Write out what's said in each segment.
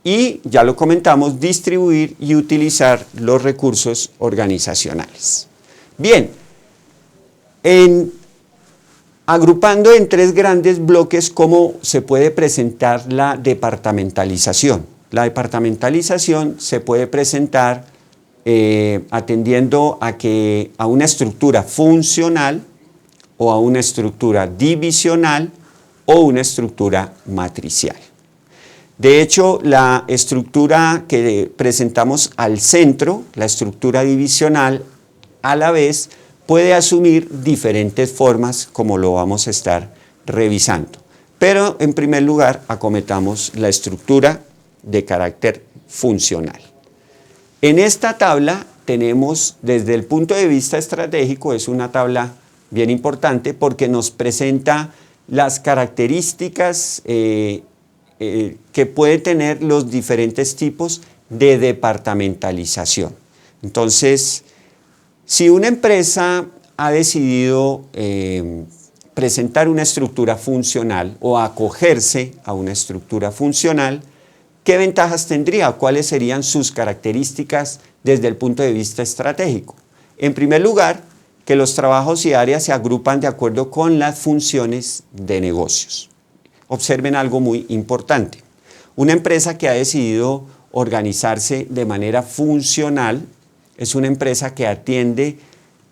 Y ya lo comentamos, distribuir y utilizar los recursos organizacionales. Bien, agrupando en tres grandes bloques cómo se puede presentar la departamentalización. La departamentalización se puede presentar atendiendo a una estructura funcional o a una estructura divisional o una estructura matricial. De hecho, la estructura que presentamos al centro, la estructura divisional, a la vez puede asumir diferentes formas como lo vamos a estar revisando. Pero en primer lugar acometamos la estructura de carácter funcional. En esta tabla tenemos, desde el punto de vista estratégico, es una tabla bien importante porque nos presenta las características que puede tener los diferentes tipos de departamentalización. Entonces, si una empresa ha decidido presentar una estructura funcional o acogerse a una estructura funcional, ¿qué ventajas tendría? ¿Cuáles serían sus características desde el punto de vista estratégico? En primer lugar, que los trabajos y áreas se agrupan de acuerdo con las funciones de negocios. Observen algo muy importante. Una empresa que ha decidido organizarse de manera funcional es una empresa que atiende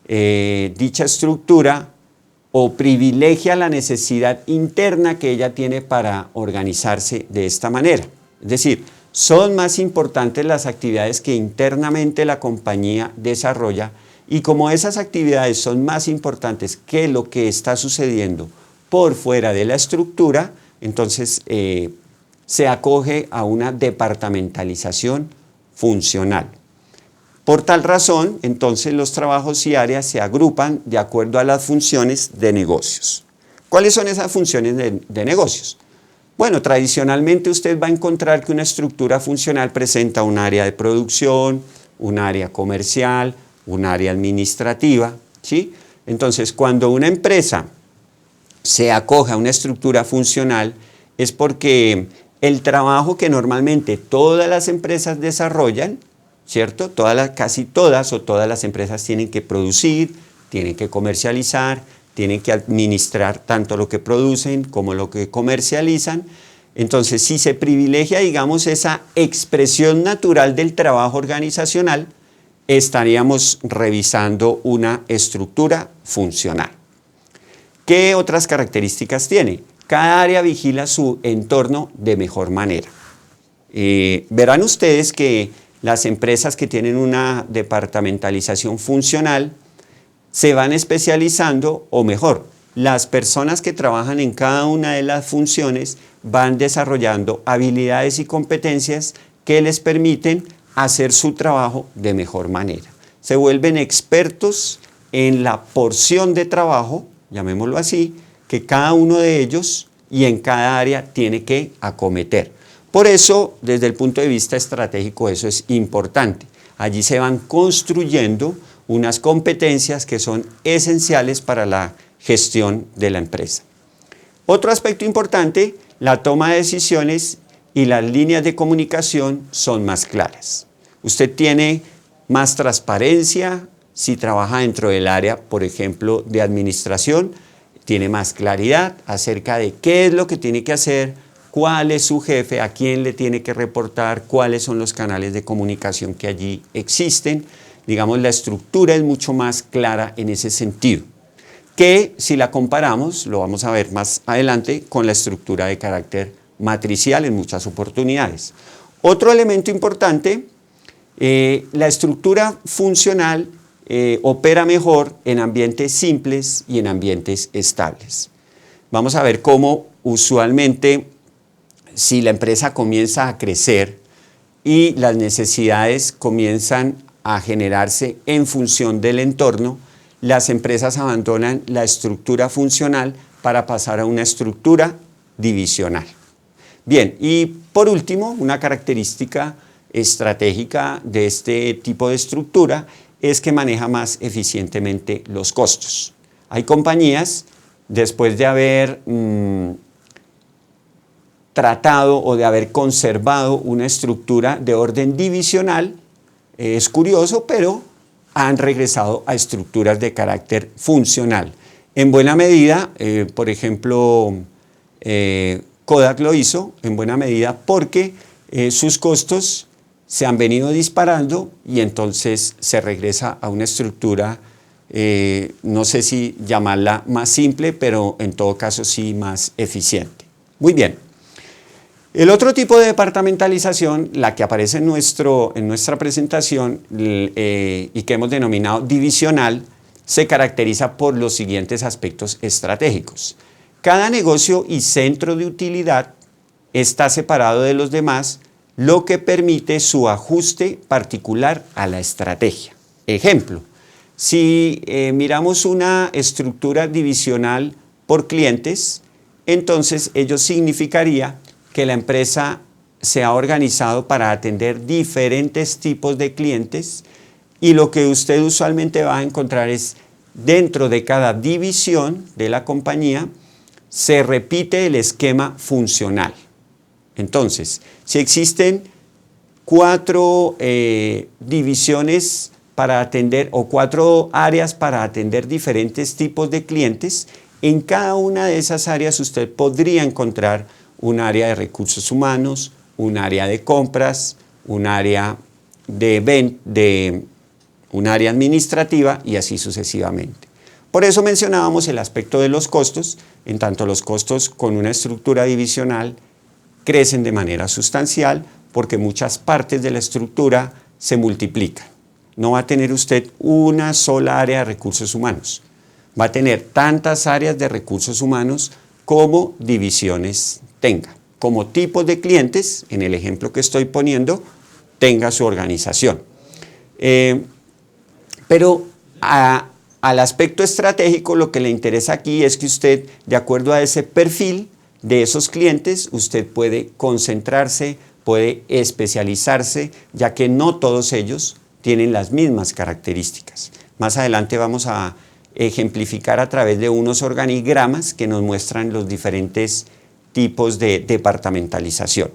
dicha estructura o privilegia la necesidad interna que ella tiene para organizarse de esta manera. Es decir, son más importantes las actividades que internamente la compañía desarrolla y como esas actividades son más importantes que lo que está sucediendo por fuera de la estructura, entonces se acoge a una departamentalización funcional. Por tal razón, entonces los trabajos y áreas se agrupan de acuerdo a las funciones de negocios. ¿Cuáles son esas funciones de negocios? Bueno, tradicionalmente usted va a encontrar que una estructura funcional presenta un área de producción, un área comercial, un área administrativa, ¿sí? Entonces, cuando una empresa se acoge a una estructura funcional es porque el trabajo que normalmente todas las empresas desarrollan, ¿cierto? Casi todas o todas las empresas tienen que producir, tienen que comercializar, tienen que administrar tanto lo que producen como lo que comercializan. Entonces, si se privilegia, digamos, esa expresión natural del trabajo organizacional, estaríamos revisando una estructura funcional. ¿Qué otras características tiene? Cada área vigila su entorno de mejor manera. Verán ustedes que las empresas que tienen una departamentalización funcional se van especializando, o mejor, las personas que trabajan en cada una de las funciones van desarrollando habilidades y competencias que les permiten hacer su trabajo de mejor manera. Se vuelven expertos en la porción de trabajo, llamémoslo así, que cada uno de ellos y en cada área tiene que acometer. Por eso, desde el punto de vista estratégico, eso es importante. Allí se van construyendo unas competencias que son esenciales para la gestión de la empresa. Otro aspecto importante, la toma de decisiones y las líneas de comunicación son más claras. Usted tiene más transparencia si trabaja dentro del área, por ejemplo, de administración, tiene más claridad acerca de qué es lo que tiene que hacer, cuál es su jefe, a quién le tiene que reportar, cuáles son los canales de comunicación que allí existen. Digamos, la estructura es mucho más clara en ese sentido, que si la comparamos, lo vamos a ver más adelante, con la estructura de carácter matricial en muchas oportunidades. Otro elemento importante, la estructura funcional opera mejor en ambientes simples y en ambientes estables. Vamos a ver cómo usualmente, si la empresa comienza a crecer y las necesidades comienzan a generarse en función del entorno, las empresas abandonan la estructura funcional para pasar a una estructura divisional. Bien, y por último, una característica estratégica de este tipo de estructura es que maneja más eficientemente los costos. Hay compañías, después de haber tratado o de haber conservado una estructura de orden divisional. Es curioso, pero han regresado a estructuras de carácter funcional. En buena medida, por ejemplo, Kodak lo hizo en buena medida porque sus costos se han venido disparando y entonces se regresa a una estructura, no sé si llamarla más simple, pero en todo caso sí más eficiente. Muy bien. El otro tipo de departamentalización, la que aparece en nuestra presentación y que hemos denominado divisional, se caracteriza por los siguientes aspectos estratégicos. Cada negocio y centro de utilidad está separado de los demás, lo que permite su ajuste particular a la estrategia. Ejemplo, si miramos una estructura divisional por clientes, entonces ello significaría que la empresa se ha organizado para atender diferentes tipos de clientes y lo que usted usualmente va a encontrar es dentro de cada división de la compañía se repite el esquema funcional. Entonces, si existen 4 divisiones para atender o 4 áreas para atender diferentes tipos de clientes, en cada una de esas áreas usted podría encontrar un área de recursos humanos, un área de compras, un área un área administrativa y así sucesivamente. Por eso mencionábamos el aspecto de los costos, en tanto los costos con una estructura divisional crecen de manera sustancial porque muchas partes de la estructura se multiplican. No va a tener usted una sola área de recursos humanos, va a tener tantas áreas de recursos humanos como divisiones tenga, como tipos de clientes, en el ejemplo que estoy poniendo, tenga su organización. Pero al aspecto estratégico lo que le interesa aquí es que usted, de acuerdo a ese perfil de esos clientes, usted puede concentrarse, puede especializarse, ya que no todos ellos tienen las mismas características. Más adelante vamos a ejemplificar a través de unos organigramas que nos muestran los diferentes tipos de departamentalización.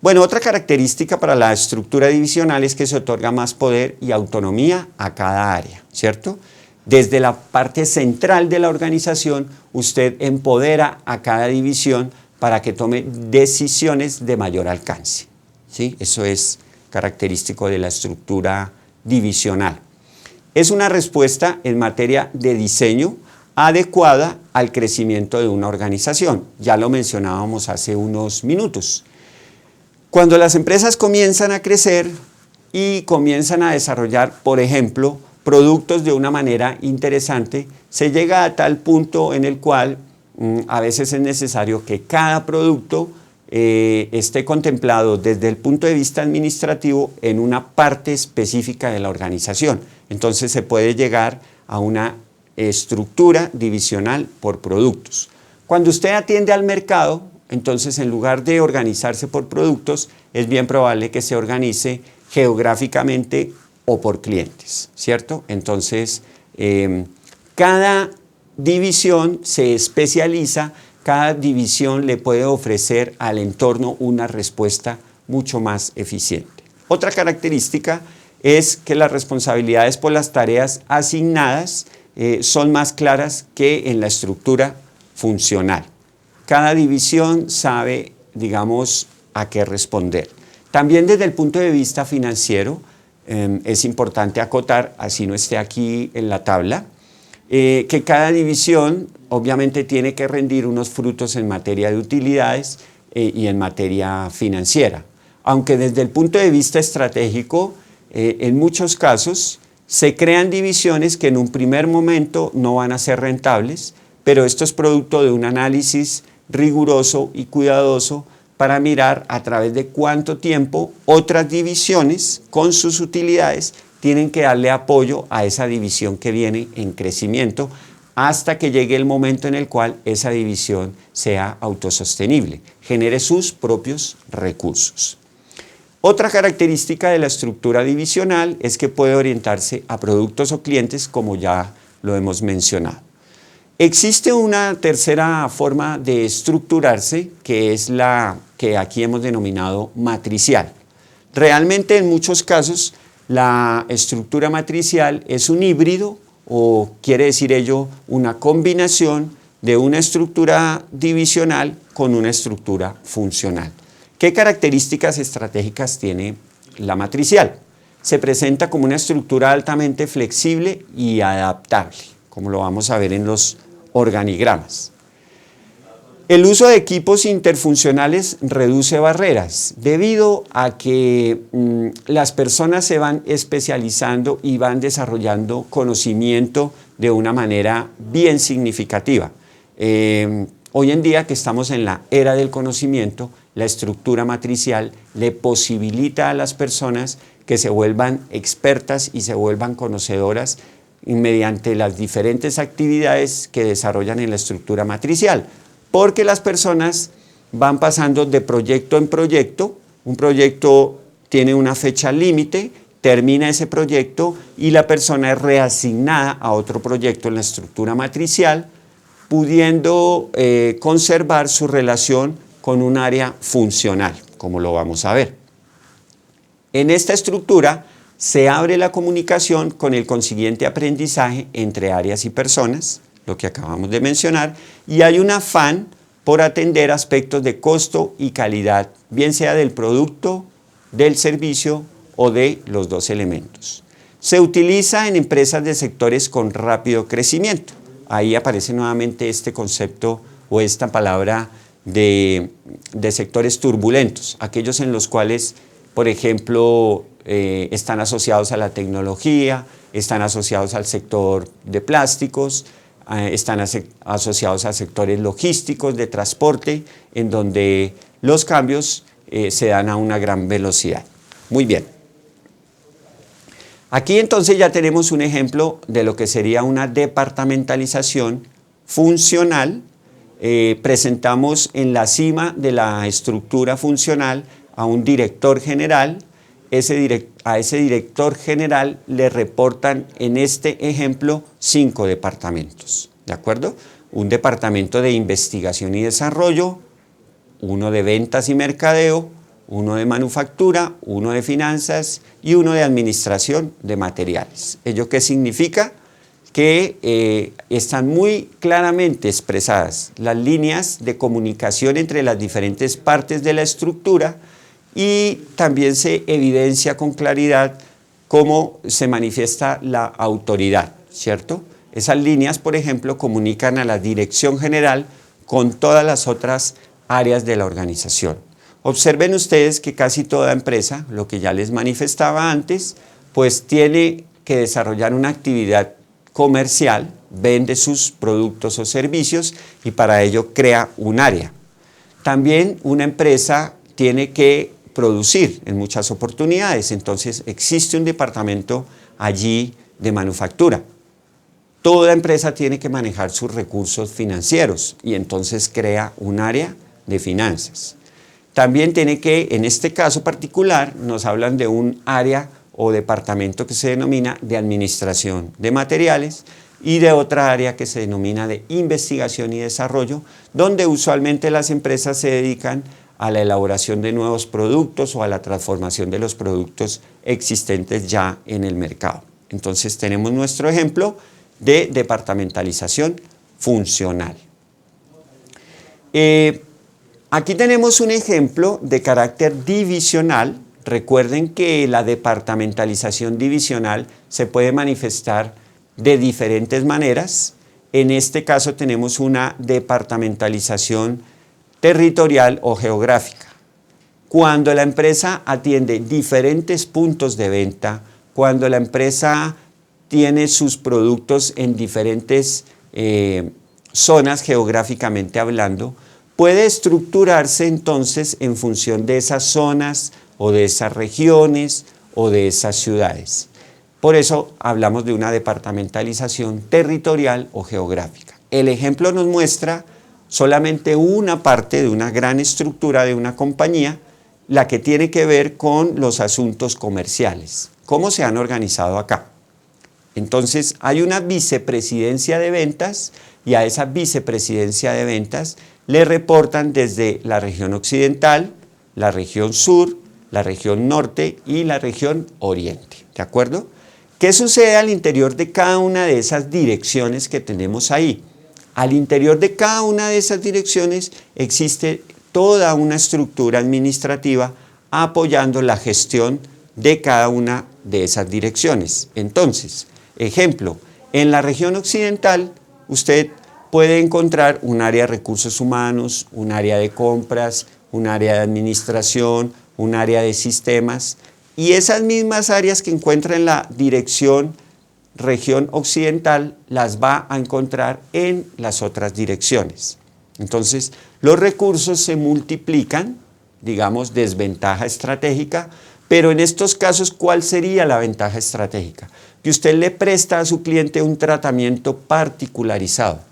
Bueno, otra característica para la estructura divisional es que se otorga más poder y autonomía a cada área, ¿cierto? Desde la parte central de la organización, usted empodera a cada división para que tome decisiones de mayor alcance, ¿sí? Eso es característico de la estructura divisional. Es una respuesta en materia de diseño adecuada al crecimiento de una organización. Ya lo mencionábamos hace unos minutos. Cuando las empresas comienzan a crecer y comienzan a desarrollar, por ejemplo, productos de una manera interesante, se llega a tal punto en el cual a veces es necesario que cada producto esté contemplado desde el punto de vista administrativo en una parte específica de la organización. Entonces se puede llegar a una estructura divisional por productos. Cuando usted atiende al mercado, entonces en lugar de organizarse por productos, es bien probable que se organice geográficamente o por clientes, ¿cierto? Entonces, cada división se especializa, cada división le puede ofrecer al entorno una respuesta mucho más eficiente. Otra característica es que las responsabilidades por las tareas asignadas son más claras que en la estructura funcional. Cada división sabe, digamos, a qué responder. También desde el punto de vista financiero, es importante acotar, así no esté aquí en la tabla, que cada división obviamente tiene que rendir unos frutos en materia de utilidades y en materia financiera. Aunque desde el punto de vista estratégico, en muchos casos, se crean divisiones que en un primer momento no van a ser rentables, pero esto es producto de un análisis riguroso y cuidadoso para mirar a través de cuánto tiempo otras divisiones con sus utilidades tienen que darle apoyo a esa división que viene en crecimiento hasta que llegue el momento en el cual esa división sea autosostenible, genere sus propios recursos. Otra característica de la estructura divisional es que puede orientarse a productos o clientes como ya lo hemos mencionado. Existe una tercera forma de estructurarse, que es la que aquí hemos denominado matricial. Realmente en muchos casos la estructura matricial es un híbrido, o quiere decir ello una combinación de una estructura divisional con una estructura funcional. ¿Qué características estratégicas tiene la matricial? Se presenta como una estructura altamente flexible y adaptable, como lo vamos a ver en los organigramas. El uso de equipos interfuncionales reduce barreras debido a que las personas se van especializando y van desarrollando conocimiento de una manera bien significativa. Hoy en día que estamos en la era del conocimiento, la estructura matricial le posibilita a las personas que se vuelvan expertas y se vuelvan conocedoras mediante las diferentes actividades que desarrollan en la estructura matricial, porque las personas van pasando de proyecto en proyecto. Un proyecto tiene una fecha límite, termina ese proyecto y la persona es reasignada a otro proyecto en la estructura matricial, pudiendo conservar su relación con un área funcional, como lo vamos a ver. En esta estructura se abre la comunicación con el consiguiente aprendizaje entre áreas y personas, lo que acabamos de mencionar, y hay un afán por atender aspectos de costo y calidad, bien sea del producto, del servicio o de los dos elementos. Se utiliza en empresas de sectores con rápido crecimiento. Ahí aparece nuevamente este concepto o esta palabra de sectores turbulentos, aquellos en los cuales, por ejemplo, están asociados a la tecnología, están asociados al sector de plásticos, están asociados a sectores logísticos, de transporte, en donde los cambios se dan a una gran velocidad. Muy bien. Aquí entonces ya tenemos un ejemplo de lo que sería una departamentalización funcional. Presentamos en la cima de la estructura funcional a un director general. A ese director general le reportan en este ejemplo 5 departamentos, ¿de acuerdo? Un departamento de investigación y desarrollo, uno de ventas y mercadeo, uno de manufactura, uno de finanzas y uno de administración de materiales. ¿Ello qué significa? Que están muy claramente expresadas las líneas de comunicación entre las diferentes partes de la estructura, y también se evidencia con claridad cómo se manifiesta la autoridad, ¿cierto? Esas líneas, por ejemplo, comunican a la dirección general con todas las otras áreas de la organización. Observen ustedes que casi toda empresa, lo que ya les manifestaba antes, pues tiene que desarrollar una actividad comercial, vende sus productos o servicios y para ello crea un área. También una empresa tiene que producir en muchas oportunidades, entonces existe un departamento allí de manufactura. Toda empresa tiene que manejar sus recursos financieros y entonces crea un área de finanzas. También tiene que, en este caso particular, nos hablan de un área o departamento que se denomina de administración de materiales y de otra área que se denomina de investigación y desarrollo, donde usualmente las empresas se dedican a la elaboración de nuevos productos o a la transformación de los productos existentes ya en el mercado. Entonces tenemos nuestro ejemplo de departamentalización funcional. Aquí tenemos un ejemplo de carácter divisional. Recuerden que la departamentalización divisional se puede manifestar de diferentes maneras. En este caso tenemos una departamentalización territorial o geográfica. Cuando la empresa atiende diferentes puntos de venta, cuando la empresa tiene sus productos en diferentes zonas geográficamente hablando, puede estructurarse entonces en función de esas zonas o de esas regiones o de esas ciudades. Por eso hablamos de una departamentalización territorial o geográfica. El ejemplo nos muestra solamente una parte de una gran estructura de una compañía, la que tiene que ver con los asuntos comerciales. ¿Cómo se han organizado acá? Entonces hay una vicepresidencia de ventas y a esa vicepresidencia de ventas le reportan desde la región occidental, la región sur, la región norte y la región oriente, ¿de acuerdo? ¿Qué sucede al interior de cada una de esas direcciones que tenemos ahí? Al interior de cada una de esas direcciones existe toda una estructura administrativa apoyando la gestión de cada una de esas direcciones. Entonces, ejemplo, en la región occidental usted puede encontrar un área de recursos humanos, un área de compras, un área de administración, un área de sistemas, y esas mismas áreas que encuentra en la región occidental las va a encontrar en las otras direcciones. Entonces, los recursos se multiplican, digamos, desventaja estratégica, pero en estos casos, ¿cuál sería la ventaja estratégica? Que usted le presta a su cliente un tratamiento particularizado.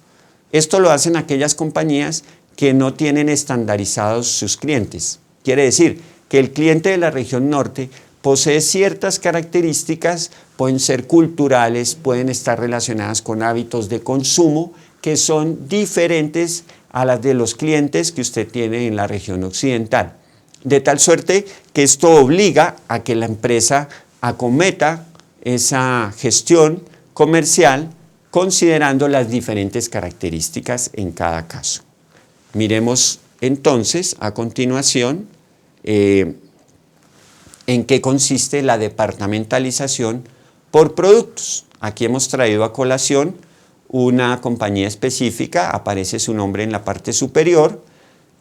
Esto lo hacen aquellas compañías que no tienen estandarizados sus clientes. Quiere decir que el cliente de la región norte posee ciertas características, pueden ser culturales, pueden estar relacionadas con hábitos de consumo que son diferentes a las de los clientes que usted tiene en la región occidental. De tal suerte que esto obliga a que la empresa acometa esa gestión comercial considerando las diferentes características en cada caso. Miremos entonces a continuación en qué consiste la departamentalización por productos. Aquí hemos traído a colación una compañía específica, aparece su nombre en la parte superior,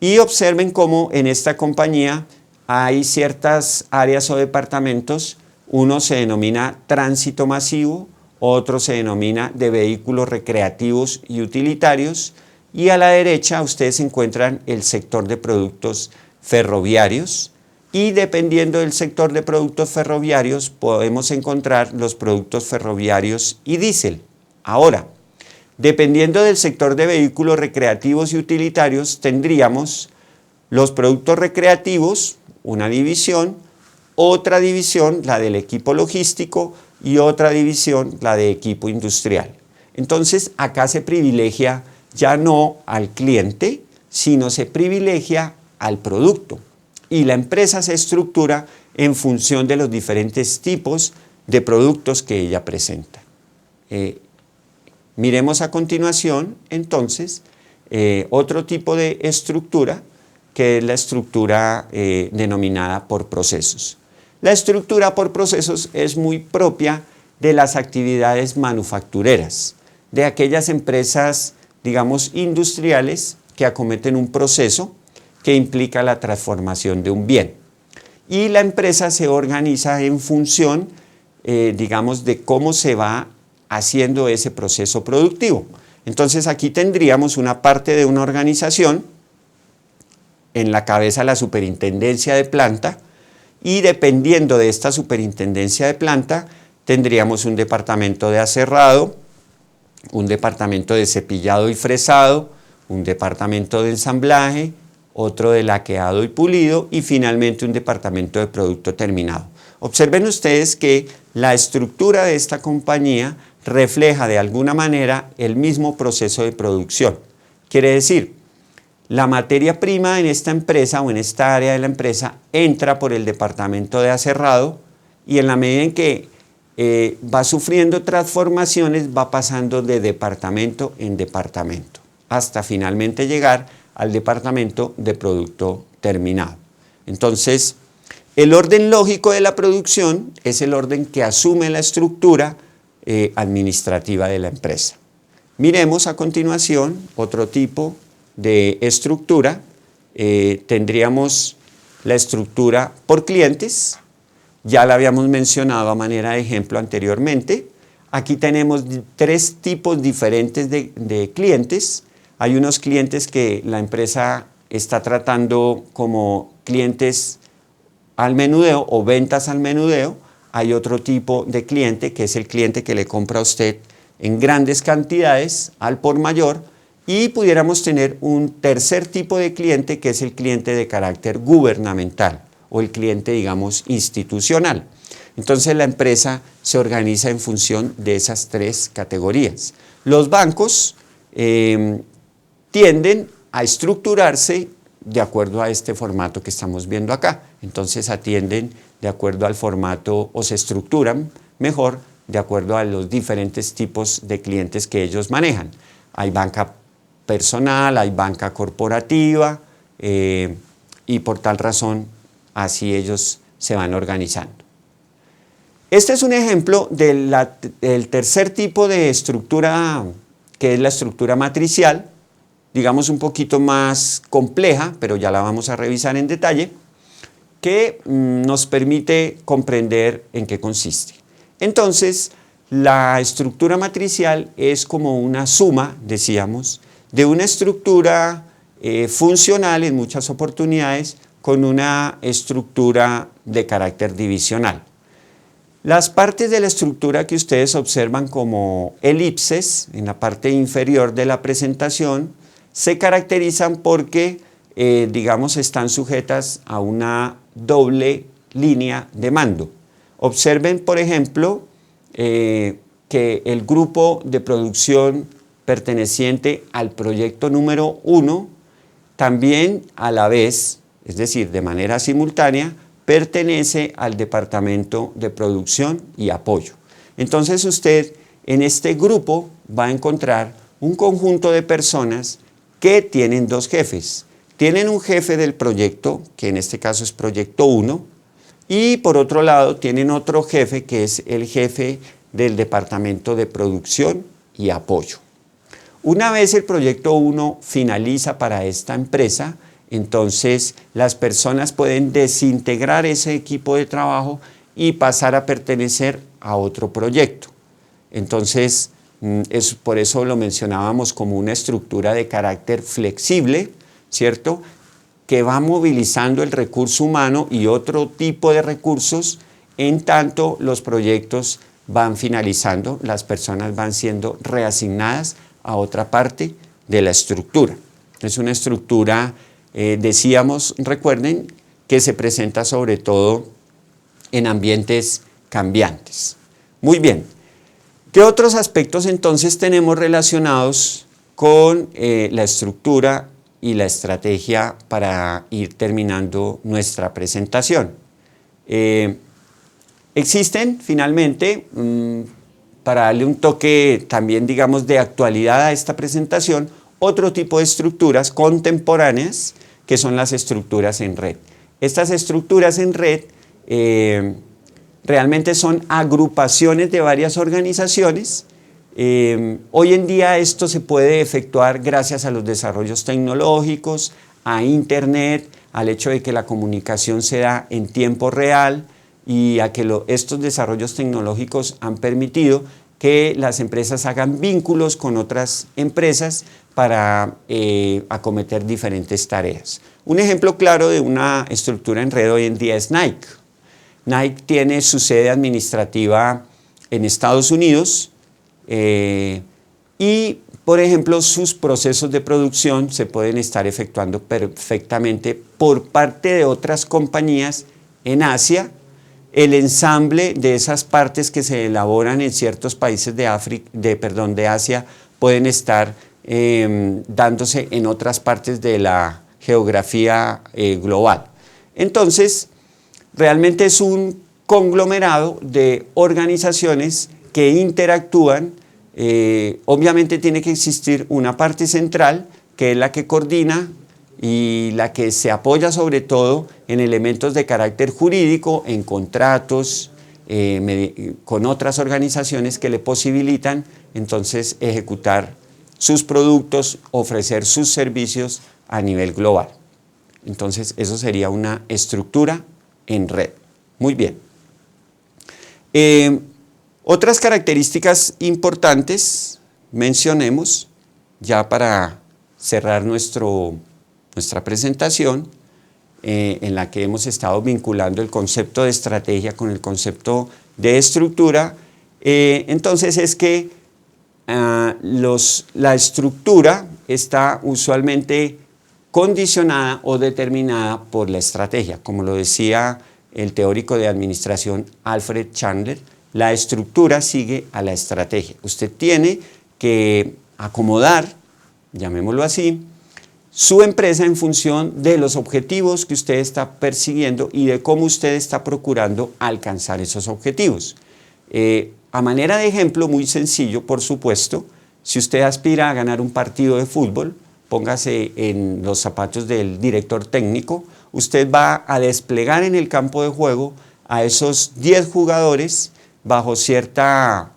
y observen cómo en esta compañía hay ciertas áreas o departamentos. Uno se denomina tránsito masivo, otro se denomina de vehículos recreativos y utilitarios, y a la derecha ustedes encuentran el sector de productos ferroviarios, y dependiendo del sector de productos ferroviarios podemos encontrar los productos ferroviarios y diésel. Ahora, dependiendo del sector de vehículos recreativos y utilitarios, tendríamos los productos recreativos, una división, otra división, la del equipo logístico, y otra división, la de equipo industrial. Entonces, acá se privilegia ya no al cliente, sino se privilegia al producto. Y la empresa se estructura en función de los diferentes tipos de productos que ella presenta. Miremos a continuación, entonces, otro tipo de estructura, que es la estructura denominada por procesos. La estructura por procesos es muy propia de las actividades manufactureras, de aquellas empresas, digamos, industriales que acometen un proceso que implica la transformación de un bien. Y la empresa se organiza en función, digamos, de cómo se va haciendo ese proceso productivo. Entonces aquí tendríamos una parte de una organización, en la cabeza la superintendencia de planta, y dependiendo de esta superintendencia de planta tendríamos un departamento de aserrado, un departamento de cepillado y fresado, un departamento de ensamblaje, otro de laqueado y pulido y finalmente un departamento de producto terminado. Observen ustedes que la estructura de esta compañía refleja de alguna manera el mismo proceso de producción. Quiere decir, la materia prima en esta empresa o en esta área de la empresa entra por el departamento de aserrado y en la medida en que va sufriendo transformaciones va pasando de departamento en departamento hasta finalmente llegar al departamento de producto terminado. Entonces, el orden lógico de la producción es el orden que asume la estructura administrativa de la empresa. Miremos a continuación otro tipo de estructura. Tendríamos la estructura por clientes, ya la habíamos mencionado a manera de ejemplo anteriormente. Aquí tenemos tres tipos diferentes de clientes. Hay unos clientes que la empresa está tratando como clientes al menudeo o ventas al menudeo. Hay otro tipo de cliente que es el cliente que le compra a usted en grandes cantidades al por mayor, y pudiéramos tener un tercer tipo de cliente que es el cliente de carácter gubernamental o el cliente, digamos, institucional. Entonces la empresa se organiza en función de esas tres categorías. Los bancos tienden a estructurarse de acuerdo a este formato que estamos viendo acá. Entonces atienden de acuerdo al formato o se estructuran mejor de acuerdo a los diferentes tipos de clientes que ellos manejan. Hay banca personal, hay banca corporativa y por tal razón así ellos se van organizando. Este es un ejemplo del tercer tipo de estructura, que es la estructura matricial, digamos un poquito más compleja, pero ya la vamos a revisar en detalle, que nos permite comprender en qué consiste. Entonces, la estructura matricial es como una suma, decíamos, de una estructura funcional en muchas oportunidades con una estructura de carácter divisional. Las partes de la estructura que ustedes observan como elipses en la parte inferior de la presentación se caracterizan porque, digamos, están sujetas a una doble línea de mando. Observen, por ejemplo, que el grupo de producción perteneciente al proyecto número 1 también a la vez, es decir, de manera simultánea, pertenece al departamento de producción y apoyo. Entonces usted en este grupo va a encontrar un conjunto de personas que tienen dos jefes. Tienen un jefe del proyecto, que en este caso es proyecto 1, y por otro lado tienen otro jefe que es el jefe del departamento de producción y apoyo. Una vez el proyecto 1 finaliza para esta empresa, entonces las personas pueden desintegrar ese equipo de trabajo y pasar a pertenecer a otro proyecto. Entonces, por eso lo mencionábamos como una estructura de carácter flexible, ¿cierto?, que va movilizando el recurso humano y otro tipo de recursos en tanto los proyectos van finalizando, las personas van siendo reasignadas a otra parte de la estructura. Es una estructura, decíamos, recuerden, que se presenta sobre todo en ambientes cambiantes. Muy bien. ¿Qué otros aspectos entonces tenemos relacionados con la estructura y la estrategia para ir terminando nuestra presentación? Existen finalmente, para darle un toque también digamos de actualidad a esta presentación, otro tipo de estructuras contemporáneas que son las estructuras en red. Estas estructuras en red realmente son agrupaciones de varias organizaciones. Hoy en día esto se puede efectuar gracias a los desarrollos tecnológicos, a Internet, al hecho de que la comunicación se da en tiempo real y a que estos desarrollos tecnológicos han permitido que las empresas hagan vínculos con otras empresas para acometer diferentes tareas. Un ejemplo claro de una estructura en red hoy en día es Nike. Nike tiene su sede administrativa en Estados Unidos, y, por ejemplo, sus procesos de producción se pueden estar efectuando perfectamente por parte de otras compañías en Asia. El ensamble de esas partes que se elaboran en ciertos países de Asia pueden estar dándose en otras partes de la geografía global. Entonces, realmente es un conglomerado de organizaciones que interactúan. Obviamente tiene que existir una parte central que es la que coordina y la que se apoya sobre todo en elementos de carácter jurídico, en contratos con otras organizaciones que le posibilitan entonces ejecutar sus productos, ofrecer sus servicios a nivel global. Entonces eso sería una estructura en red. Muy bien. Otras características importantes mencionemos ya para cerrar nuestra presentación, en la que hemos estado vinculando el concepto de estrategia con el concepto de estructura. Entonces es que la estructura está usualmente condicionada o determinada por la estrategia. Como lo decía el teórico de administración Alfred Chandler, la estructura sigue a la estrategia. Usted tiene que acomodar llamémoslo así, su empresa en función de los objetivos que usted está persiguiendo y de cómo usted está procurando alcanzar esos objetivos. A manera de ejemplo, muy sencillo, por supuesto, si usted aspira a ganar un partido de fútbol, póngase en los zapatos del director técnico, usted va a desplegar en el campo de juego a esos 10 jugadores bajo cierta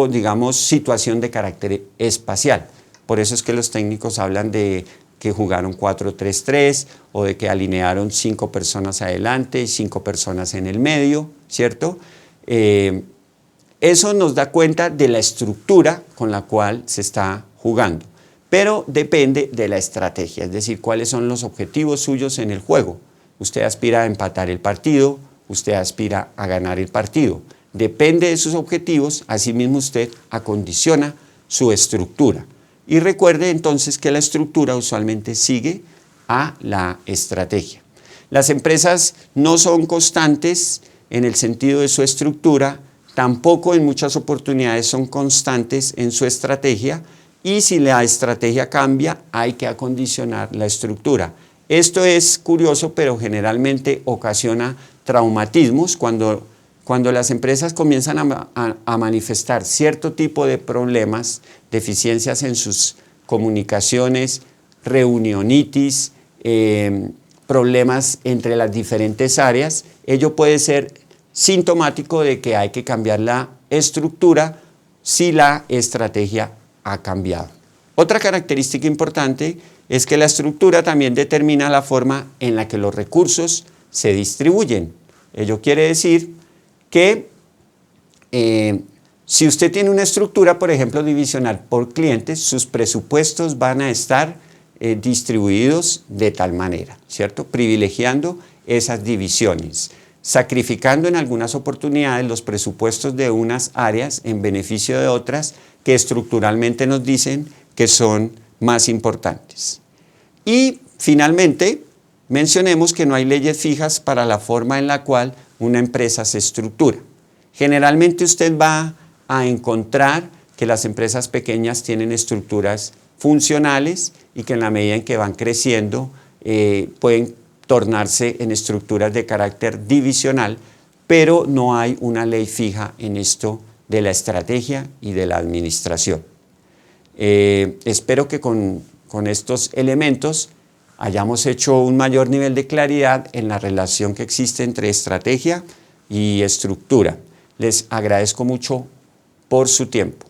digamos, situación de carácter espacial. Por eso es que los técnicos hablan de que jugaron 4-3-3 o de que alinearon 5 personas adelante y 5 personas en el medio, ¿cierto? Eso nos da cuenta de la estructura con la cual se está jugando, pero depende de la estrategia, es decir, cuáles son los objetivos suyos en el juego. Usted aspira a empatar el partido, usted aspira a ganar el partido. Depende de sus objetivos, asimismo usted acondiciona su estructura. Y recuerde entonces que la estructura usualmente sigue a la estrategia. Las empresas no son constantes en el sentido de su estructura, tampoco en muchas oportunidades son constantes en su estrategia, y si la estrategia cambia, hay que acondicionar la estructura. Esto es curioso, pero generalmente ocasiona traumatismos cuando las empresas comienzan a manifestar cierto tipo de problemas, deficiencias en sus comunicaciones, reunionitis, problemas entre las diferentes áreas, ello puede ser sintomático de que hay que cambiar la estructura si la estrategia ha cambiado. Otra característica importante es que la estructura también determina la forma en la que los recursos se distribuyen. Ello quiere decir que si usted tiene una estructura, por ejemplo, divisional por clientes, sus presupuestos van a estar distribuidos de tal manera, ¿cierto? Privilegiando esas divisiones, sacrificando en algunas oportunidades los presupuestos de unas áreas en beneficio de otras que estructuralmente nos dicen que son más importantes. Y finalmente, mencionemos que no hay leyes fijas para la forma en la cual una empresa se estructura. Generalmente usted va a encontrar que las empresas pequeñas tienen estructuras funcionales y que en la medida en que van creciendo pueden tornarse en estructuras de carácter divisional, pero no hay una ley fija en esto de la estrategia y de la administración. Espero que con estos elementos hayamos hecho un mayor nivel de claridad en la relación que existe entre estrategia y estructura. Les agradezco mucho por su tiempo.